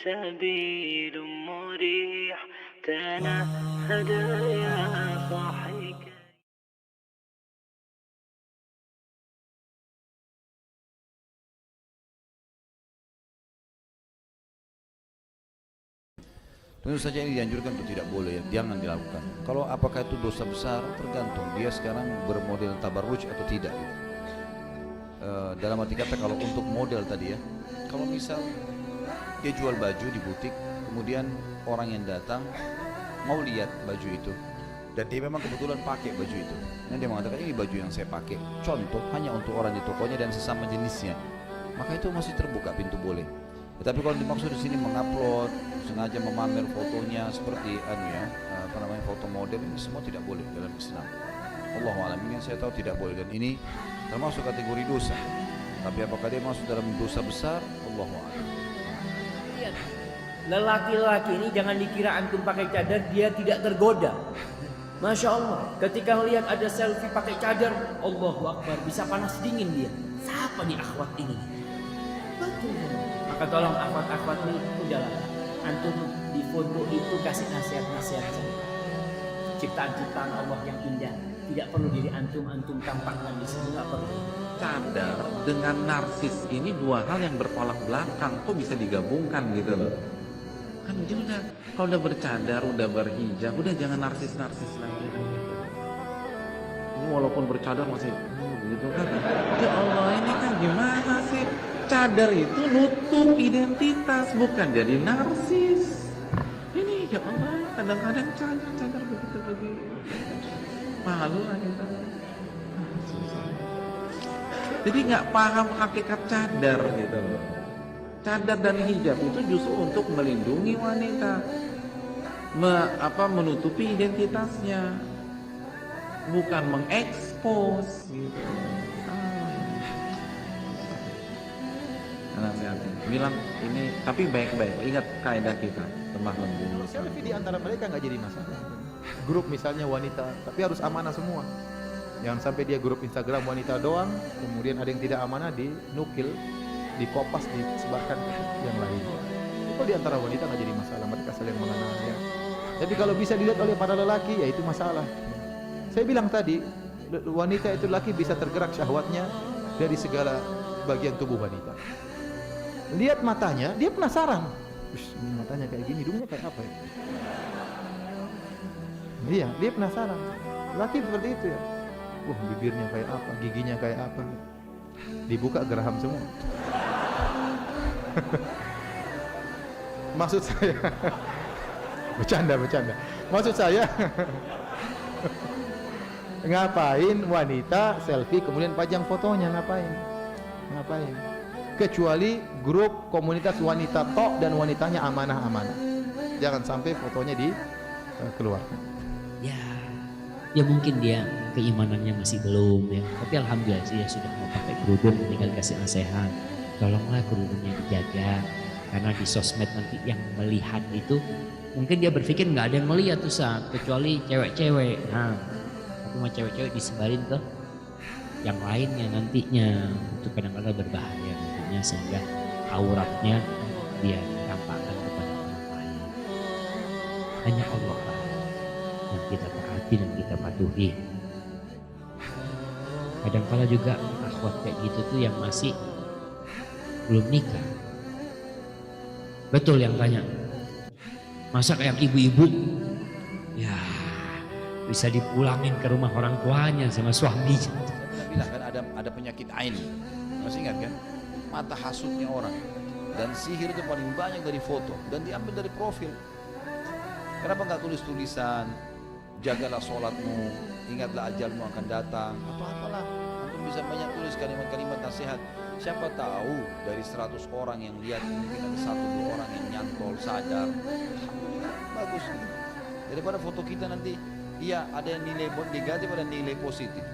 سبيل مريح تنهد يا صاحي. Tentu saja ini dianjurkan untuk tidak boleh, jangan dilakukan. Kalau apakah itu dosa besar, tergantung dia sekarang bermodel tabarruj atau tidak. Dalam arti kata kalau untuk model tadi ya, kalau misal dia jual baju di butik, kemudian orang yang datang mau lihat baju itu, dan dia memang kebetulan pakai baju itu, dan dia mengatakan ini baju yang saya pakai, contoh hanya untuk orang di tokonya dan sesama jenisnya, maka itu masih terbuka pintu boleh. Tetapi kalau dimaksud di sini mengupload, sengaja memamer fotonya seperti foto model, ini semua tidak boleh dalam Islam. Allahu a'lam, ini yang saya tahu tidak boleh, dan ini termasuk kategori dosa. Tapi apakah dia masuk dalam dosa besar? Allahu a'lam. Lihat, lelaki-lelaki ini jangan dikira antum pakai cadar dia tidak tergoda. Masya Allah, ketika melihat ada selfie pakai cadar, Allahu Akbar, bisa panas dingin dia. Siapa nih akhwat ini? Betul. Maka tolong akhwat-akhwat ini, udahlah, antum di foto itu kasih nasihat-nasihat saja. Ciptaan-ciptaan Allah yang indah tidak perlu diri antum tampakkan di situ, nggak perlu. Cadar dengan narsis ini dua hal yang bertolak belakang, kok bisa digabungkan gitu loh. Kan dia udah, kalau udah bercadar, udah berhijab, udah jangan narsis-narsis lagi. Ini walaupun bercadar masih gitu kan. Ya Allah, ini kan gimana sih? Cadar itu nutup identitas, bukan jadi narsis. Ini ya Allah, kadang-kadang cadar begitu. Malu lah kita. Jadi nggak paham hakikat cadar gitu loh. Cadar dan hijab itu justru untuk melindungi wanita, menutupi identitasnya, bukan mengekspos gitu. Hati-hati. Bilang ini, tapi baik-baik. Ingat kaidah kita, lemah lembut. Selfie di antara mereka nggak jadi masalah. Grup misalnya wanita, tapi harus amanah semua. Jangan sampai dia grup Instagram wanita doang, kemudian ada yang tidak amanah dinukil, dikopas, disebarkan ke yang lain. Kalau di antara wanita nggak jadi masalah, mereka saling mengenal ya. Tapi kalau bisa dilihat oleh para lelaki, ya itu masalah. Saya bilang tadi, wanita itu laki bisa tergerak syahwatnya dari segala bagian tubuh wanita. Lihat matanya, dia penasaran. Matanya kayak gini, hidungnya kayak apa ya? Iya, dia penasaran. Laki seperti itu ya. Bibirnya kayak apa, giginya kayak apa. Dibuka geraham semua. Maksud saya bercanda. Maksud saya ngapain wanita selfie kemudian pajang fotonya, ngapain? Kecuali grup komunitas wanita tok dan wanitanya amanah-amanah. Jangan sampai fotonya dikeluarkan. Ya mungkin dia keimanannya masih belum ya. Tapi alhamdulillah sih ya sudah mau pakai kerudung, tinggal kasih nasihat. Tolonglah kerudungnya dijaga, karena di sosmed nanti yang melihat itu mungkin dia berpikir nggak ada yang melihat tuh kecuali cewek-cewek. Nah, tapi mau cewek-cewek disebarin ke yang lainnya nantinya, itu kadang-kadang berbahaya nantinya, sehingga auratnya dia tampakkan kepada orang lain. Hanya Allah lah yang kita taati dan kita patuhi. Kadang-kala juga akhwat kayak gitu tuh yang masih belum nikah. Betul yang tanya, masa kayak ibu-ibu ya bisa dipulangin ke rumah orang tuanya sama suaminya. Bilang kan ada penyakit ain, masih ingat kan? Mata hasutnya orang, dan sihir itu paling banyak dari foto dan diambil dari profil. Kenapa nggak tulis tulisan, jagalah sholatmu, ingatlah ajalmu akan datang, apalah. Antum bisa banyak tulis kalimat-kalimat nasihat. Siapa tahu dari 100 orang yang lihat mungkin ada 1-2 orang yang nyantol sadar. Alhamdulillah, bagus. Daripada foto kita nanti, iya ada yang nilai negatif, ada nilai positif.